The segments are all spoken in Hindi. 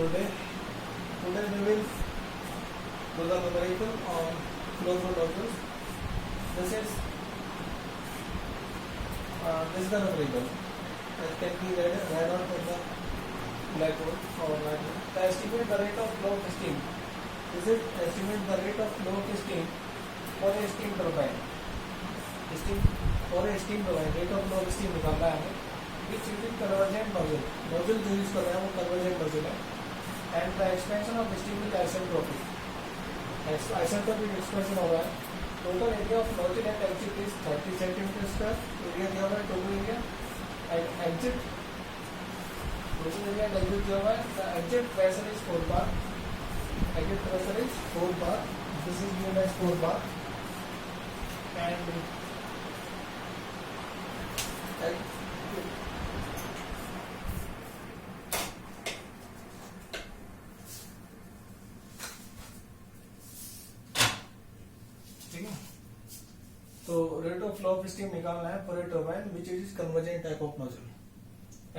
today today we will do the numerical on flow through nodules. This is the numerical that can be read out on the blackboard or whiteboard. The estimate the rate of flow of steam. This is estimate the rate of flow of steam for a steam turbine. For a steam turbine rate of flow of steam निकालना है हमें. Which using convergent nozzle. Nozzle जो यूज कर रहे हैं वो convergent nozzle है. And the expansion of steam with isentropic. Isentropic expansion होगा. Total area of nozzle at exit is 30 centimeter square. Area दिया हुआ है total area at exit. Total area at exit दिया हुआ है. The exit pressure is 4 bar. Exit pressure is 4 bar. This is given as 4 bar. And तो rate of flow of steam निकालना है for a turbine which is convergent type of nozzle.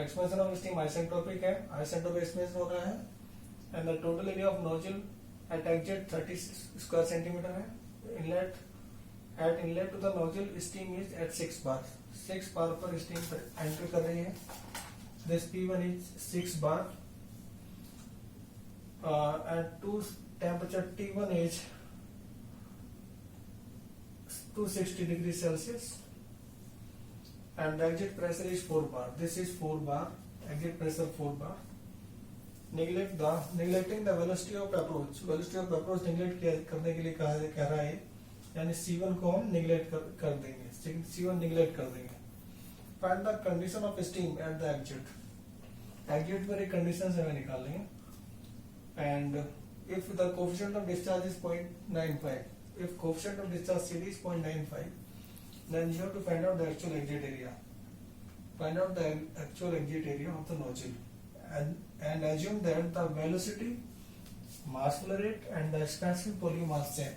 Expansion of steam isentropic है. आइसेंट्रोपिक एक्सपेंशन हो रहा है and the total area of nozzle at exit 30 square centimetre है. Inlet to the nozzle steam is at 6 bar. 6 bar पर स्टीम एंटर कर रही है. This P1 is 6 bar at to temperature T1 is 260 degrees Celsius and the exit pressure is 4 bar. This is 4 bar. Exit pressure 4 bar. Neglecting the velocity of approach. Velocity of approach neglect करने के लिए कह रहा है यानी C1 को हम neglect कर देंगे. C1 neglect कर देंगे. Find the condition of steam at the exit. Exit पर एक conditions हमें निकालनी है. And if the coefficient of discharge is 0.95. If coefficient of discharge CD is 0.95, then you have to find out the actual exit area. Find out the actual exit area of the nozzle, and assume that the velocity, mass flow rate, and the expansive volume are same.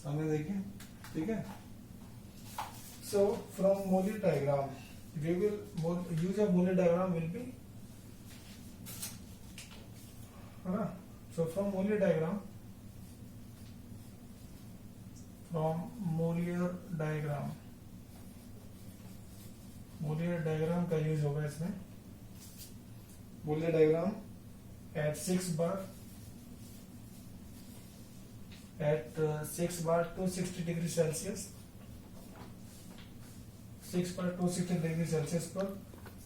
सामने देखिए, ठीक है? So from Mollier diagram, we will use of Mollier diagram will be, है ना? So from Mollier diagram. From Mollier diagram का यूज होगा इसमें. Mollier diagram at 6 bar 260 degree Celsius. 6 bar 260 degree Celsius पर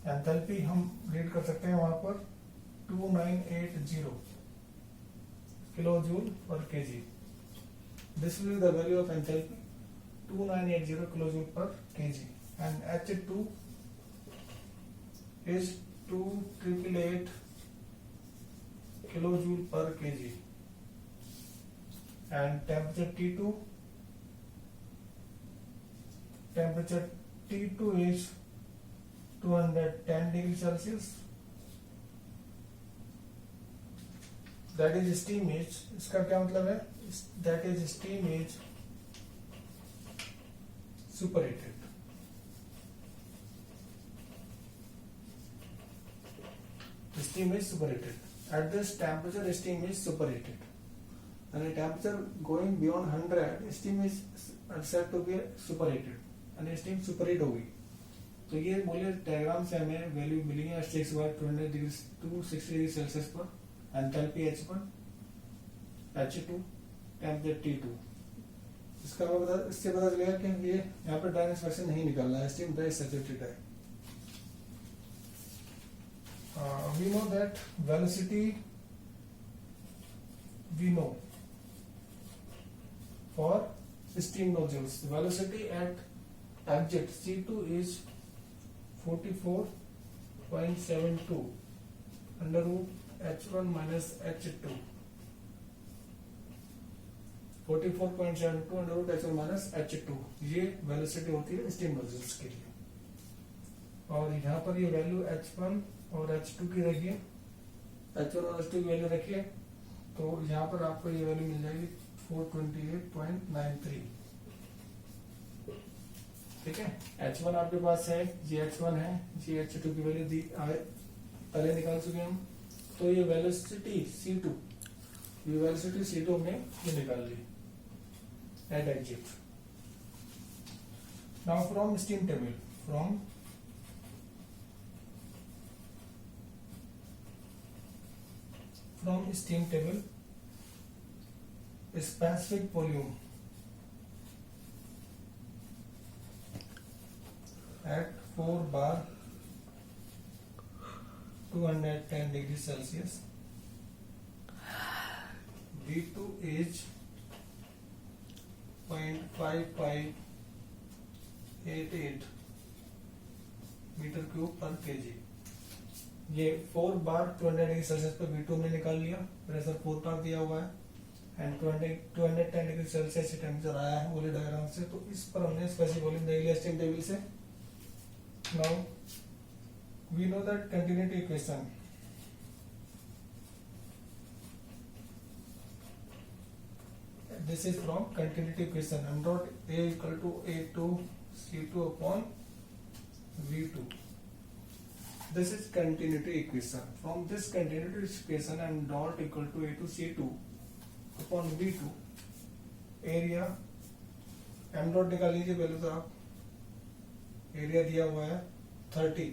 एंथैल्पी हम रीड कर सकते हैं वहां पर 2980 किलो जूल पर kg. This will be the value of enthalpy 2980 kilojoule per kg, and H2 is 2888 kilojoule per kg, and temperature T2 is 210 degrees Celsius. That is steam is, इसका क्या मतलब है? That is steam is superated. Steam is superated. At this temperature, steam is superated. And a temperature going beyond 100, steam is said to be superated. And steam superheat होगी. तो ये Mollier डायग्राम से हमें वैल्यू मिली है 6 बार 260 डिग्री सेल्सियस पर. Enthalpy H1, H2, temperature T2. इसका इससे पता चलेगा कि ये यहाँ पर डायनेमिक एक्सप्रेशन नहीं निकालना है. स्टीम ड्राई सैचुरेटेड है. We know that velocity we know for steam nozzles. Velocity at exit C2 is 44.72 under root H1 minus H2. 44.72 under root H1 minus H2. ये वेलोसिटी होती है स्टीम नोजल्स के लिए. और यहाँ पर ये वैल्यू H1 और H2 की रखिए. H1 और H2 की वैल्यू रखिए तो यहाँ पर आपको ये वैल्यू मिल जाएगी 428.93. ठीक है. H1 आपके पास है, ये H1 है, ये H2 की वैल्यू दी पहले निकाल चुके हम. तो ये वेलोसिटी C2, ये वेलोसिटी C2 हमने ये निकाल ली at exit. Now from steam table, from steam table specific volume at 4 bar 210 degrees Celsius, V2 is 0.5588 metre cube पर केजी। ये 4 बार 200 डिग्री सेल्सियस पे V2 में निकाल लिया, प्रेशर 4 बार दिया हुआ है एंड 210 डिग्री सेल्सियस से टेम्परेचर आया है वोल्ट डायग्राम से। तो इस पर हमने स्पेसिफिक वॉल्यूम देख लिया स्टीम टेबल से। Now we know that continuity equation, this is from continuity equation, m dot a equal to a2 c2 upon v2. This is continuity equation. From this continuity equation, m dot equal to a2 c2 upon v2, area m dot निकाल लीजिए पहले तो आप। एरिया दिया हुआ है 30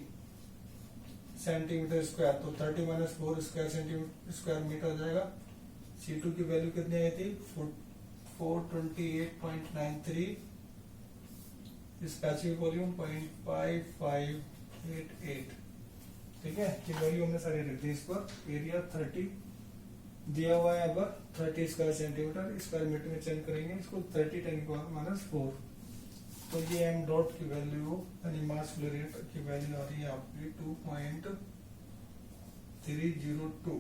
सेंटीमीटर स्क्वायर, तो 30 minus 4 square centimetre square metre हो जाएगा। C2 की वैल्यू कितनी आई थी 428.93, स्पेसिफिक वॉल्यूम 0.5588। ठीक है, ये वैल्यू हमने सारी रख दी इस पर। एरिया 30 दिया हुआ है, अब 30 स्क्वायर सेंटीमीटर स्क्वायर मीटर में चेंज करेंगे इसको, 30 10 माइनस 4। तो ये m डॉट की वैल्यू यानी मास फ्लो रेट की वैल्यू आ रही है आपकी 2.302।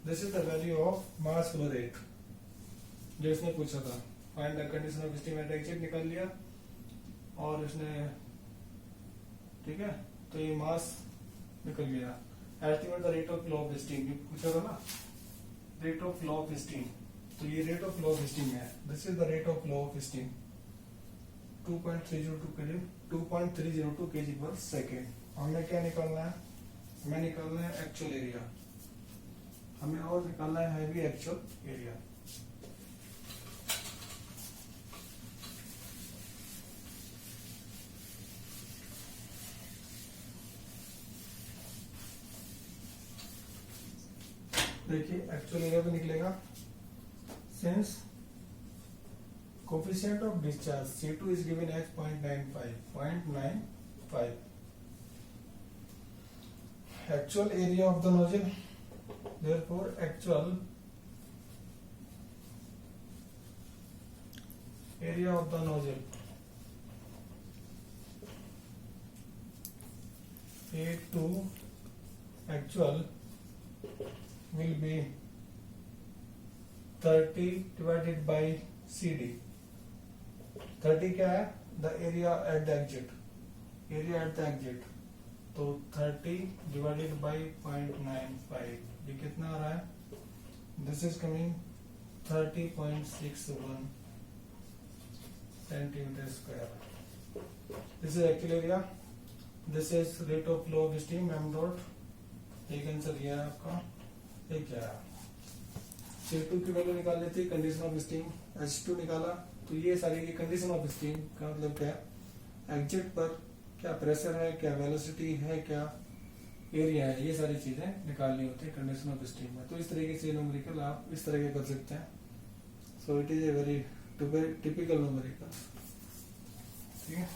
This is the value of mass flow rate जो इसने पूछा था। Find the condition of steam eight exit निकाल लिया और इसने, ठीक है, तो ये मास निकल गया। Estimate the rate of flow of steam, ये पूछा था ना, rate of flow of steam. तो ये rate of flow of steam है, this is the rate of flow of steam 2.302 kg पर सेकेंड। हमें क्या निकालना है, हमें निकालना है एक्चुअल एरिया, हमें और निकालना है भी एक्चुअल एरिया। देखिए एक्चुअल एरिया भी निकलेगा, since coefficient of discharge C2 is given as 0.95, actual area of the nozzle, therefore actual area of the nozzle A2 actual will be 30 divided by CD। 30 क्या है, the area at the exit, area at the exit, तो 30 डिवाइडेड बाई 0.95, ये कितना आ रहा है, this is coming 30.61 centimetre square. This is actual area, this is rate of flow of steam m dot. एक आंसर ये है आपका, एक क्या है C2 की वैल्यू निकाल लेते, कंडीशन ऑफ स्टीम H2 निकाला। तो ये सारी की कंडीशन ऑफ स्टीम का मतलब क्या है, एग्जिट पर क्या प्रेशर है, क्या वेलोसिटी है, क्या एरिया है, ये सारी चीजें निकालनी होती है कंडीशन ऑफ स्टीम में। तो इस तरीके से न्यूमेरिकल आप इस तरह के कर सकते हैं। So it is a very typical numerical. ठीक है।